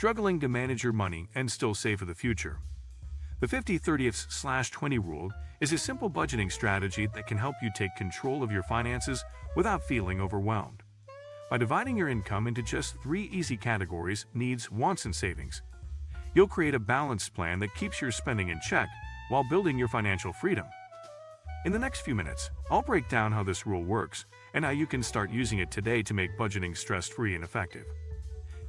struggling to manage your money and still save for the future. The 50/30/20 rule is a simple budgeting strategy that can help you take control of your finances without feeling overwhelmed. By dividing your income into just 3 easy categories, needs, wants, and savings, you'll create a balanced plan that keeps your spending in check while building your financial freedom. In the next few minutes, I'll break down how this rule works and how you can start using it today to make budgeting stress-free and effective.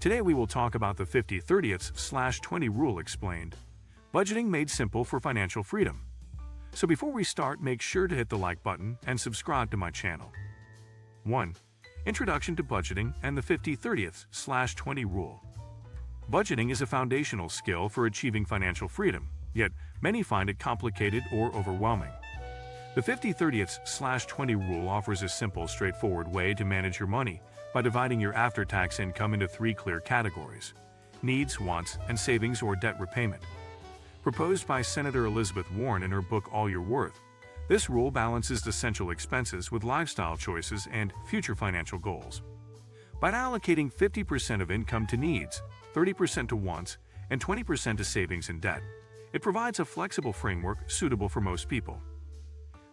Today we will talk about the 50/30/20 rule explained. Budgeting made simple for financial freedom. So before we start, make sure to hit the like button and subscribe to my channel. 1. Introduction to Budgeting and the 50/30/20 rule. Budgeting is a foundational skill for achieving financial freedom, yet many find it complicated or overwhelming. The 50/30/20 rule offers a simple, straightforward way to manage your money by dividing your after-tax income into 3 clear categories: needs, wants, and savings or debt repayment. Proposed by Senator Elizabeth Warren in her book All You're Worth, this rule balances essential expenses with lifestyle choices and future financial goals. By allocating 50% of income to needs, 30% to wants, and 20% to savings and debt, it provides a flexible framework suitable for most people.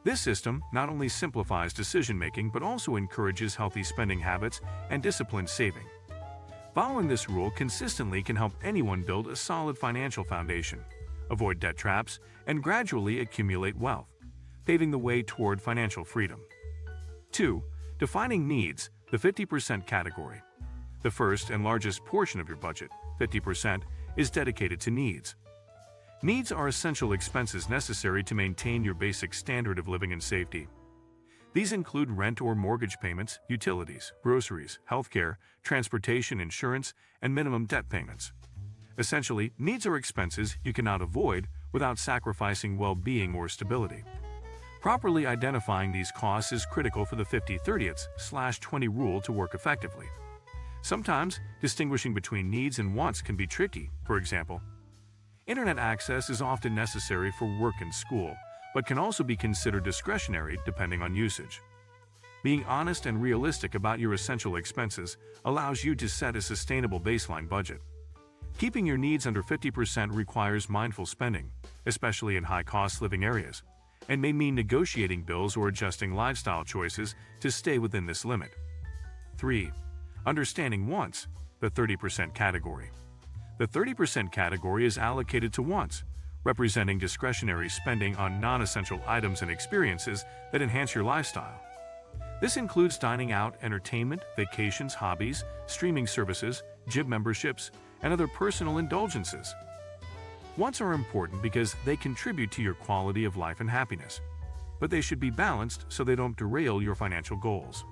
This system not only simplifies decision-making but also encourages healthy spending habits and disciplined saving. Following this rule consistently can help anyone build a solid financial foundation, avoid debt traps, and gradually accumulate wealth, paving the way toward financial freedom. 2. Defining needs, the 50% category. The first and largest portion of your budget, 50%, is dedicated to needs. Needs are essential expenses necessary to maintain your basic standard of living and safety. These include rent or mortgage payments, utilities, groceries, healthcare, transportation, insurance, and minimum debt payments. Essentially, needs are expenses you cannot avoid without sacrificing well-being or stability. Properly identifying these costs is critical for the 50/30/20 rule to work effectively. Sometimes, distinguishing between needs and wants can be tricky. For example, internet access is often necessary for work and school, but can also be considered discretionary depending on usage. Being honest and realistic about your essential expenses allows you to set a sustainable baseline budget. Keeping your needs under 50% requires mindful spending, especially in high-cost living areas, and may mean negotiating bills or adjusting lifestyle choices to stay within this limit. 3. Understanding wants, the 30% category. The 30% category is allocated to wants, representing discretionary spending on non-essential items and experiences that enhance your lifestyle. This includes dining out, entertainment, vacations, hobbies, streaming services, gym memberships, and other personal indulgences. Wants are important because they contribute to your quality of life and happiness, but they should be balanced so they don't derail your financial goals.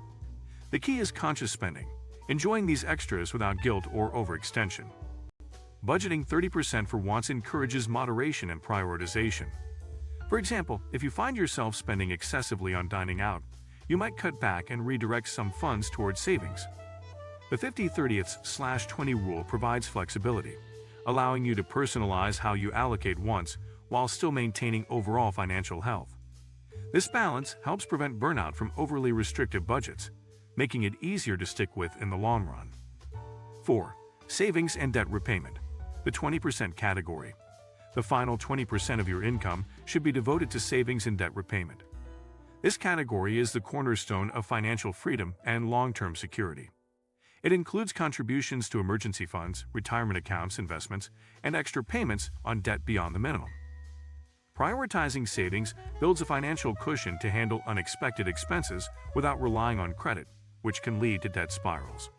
The key is conscious spending, enjoying these extras without guilt or overextension. Budgeting 30% for wants encourages moderation and prioritization. For example, if you find yourself spending excessively on dining out, you might cut back and redirect some funds towards savings. The 50/30/20 rule provides flexibility, allowing you to personalize how you allocate wants while still maintaining overall financial health. This balance helps prevent burnout from overly restrictive budgets, making it easier to stick with in the long run. 4. Savings and debt repayment, the 20% category. The final 20% of your income should be devoted to savings and debt repayment. This category is the cornerstone of financial freedom and long-term security. It includes contributions to emergency funds, retirement accounts, investments, and extra payments on debt beyond the minimum. Prioritizing savings builds a financial cushion to handle unexpected expenses without relying on credit, which can lead to debt spirals.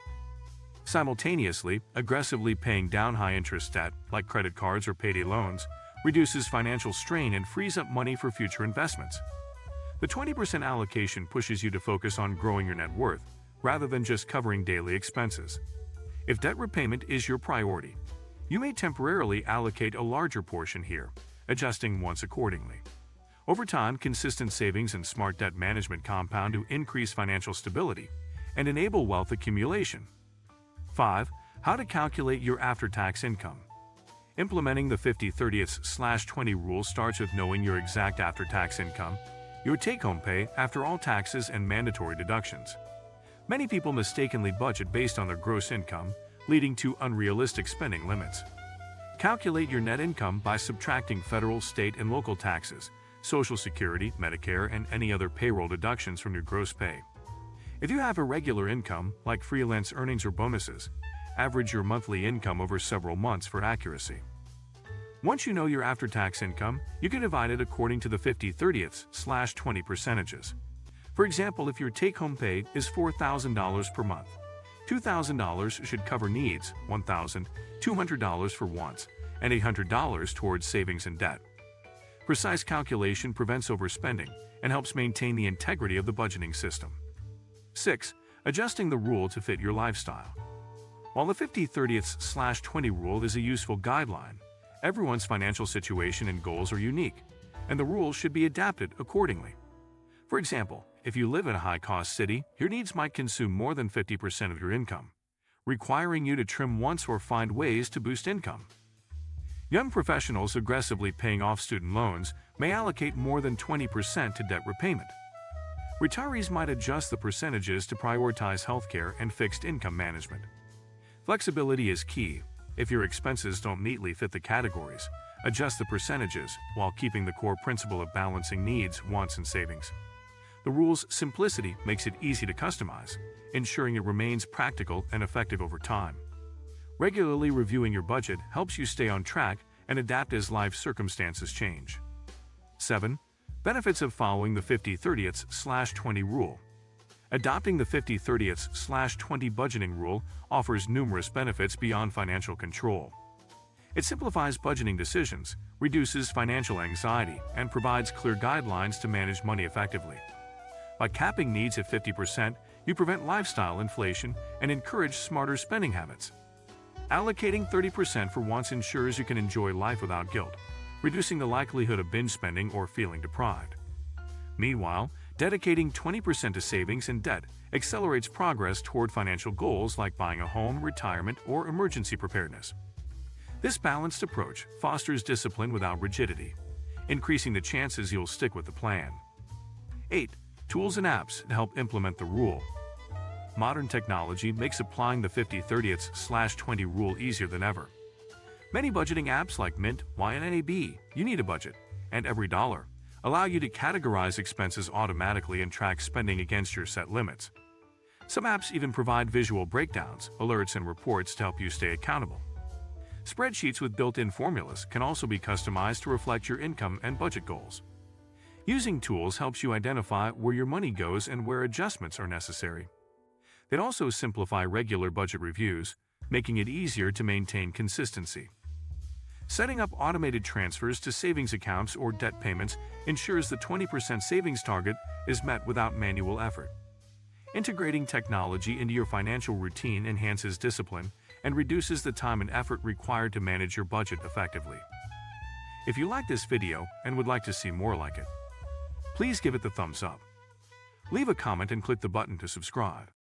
Simultaneously, aggressively paying down high-interest debt, like credit cards or payday loans, reduces financial strain and frees up money for future investments. The 20% allocation pushes you to focus on growing your net worth, rather than just covering daily expenses. If debt repayment is your priority, you may temporarily allocate a larger portion here, adjusting once accordingly. Over time, consistent savings and smart debt management compound to increase financial stability and enable wealth accumulation. 5. How to calculate your after-tax income. Implementing the 50/30/20 rule starts with knowing your exact after-tax income, your take-home pay after all taxes and mandatory deductions. Many people mistakenly budget based on their gross income, leading to unrealistic spending limits. Calculate your net income by subtracting federal, state, and local taxes, Social Security, Medicare, and any other payroll deductions from your gross pay. If you have irregular income, like freelance earnings or bonuses, average your monthly income over several months for accuracy. Once you know your after-tax income, you can divide it according to the 50/30/20 percentages. For example, if your take-home pay is $4,000 per month, $2,000 should cover needs, $1,200 for wants, and $800 towards savings and debt. Precise calculation prevents overspending and helps maintain the integrity of the budgeting system. 6. Adjusting the rule to fit your lifestyle. While the 50/30/20 rule is a useful guideline, everyone's financial situation and goals are unique, and the rules should be adapted accordingly. For example, if you live in a high-cost city, your needs might consume more than 50% of your income, requiring you to trim once or find ways to boost income. Young professionals aggressively paying off student loans may allocate more than 20% to debt repayment. Retirees might adjust the percentages to prioritize healthcare and fixed income management. Flexibility is key. If your expenses don't neatly fit the categories, adjust the percentages while keeping the core principle of balancing needs, wants, and savings. The rule's simplicity makes it easy to customize, ensuring it remains practical and effective over time. Regularly reviewing your budget helps you stay on track and adapt as life circumstances change. 7. Benefits of following the 50/30/20 rule. Adopting the 50/30/20 budgeting rule offers numerous benefits beyond financial control. It simplifies budgeting decisions, reduces financial anxiety, and provides clear guidelines to manage money effectively. By capping needs at 50%, you prevent lifestyle inflation and encourage smarter spending habits. Allocating 30% for wants ensures you can enjoy life without guilt, reducing the likelihood of binge spending or feeling deprived. Meanwhile, dedicating 20% to savings and debt accelerates progress toward financial goals like buying a home, retirement, or emergency preparedness. This balanced approach fosters discipline without rigidity, increasing the chances you'll stick with the plan. 8. Tools and apps to help implement the rule. Modern technology makes applying the 50/30/20 rule easier than ever. Many budgeting apps like Mint, YNAB, You Need a Budget, and Every Dollar allow you to categorize expenses automatically and track spending against your set limits. Some apps even provide visual breakdowns, alerts, and reports to help you stay accountable. Spreadsheets with built-in formulas can also be customized to reflect your income and budget goals. Using tools helps you identify where your money goes and where adjustments are necessary. They also simplify regular budget reviews, making it easier to maintain consistency. Setting up automated transfers to savings accounts or debt payments ensures the 20% savings target is met without manual effort. Integrating technology into your financial routine enhances discipline and reduces the time and effort required to manage your budget effectively. If you like this video and would like to see more like it, please give it the thumbs up. Leave a comment and click the button to subscribe.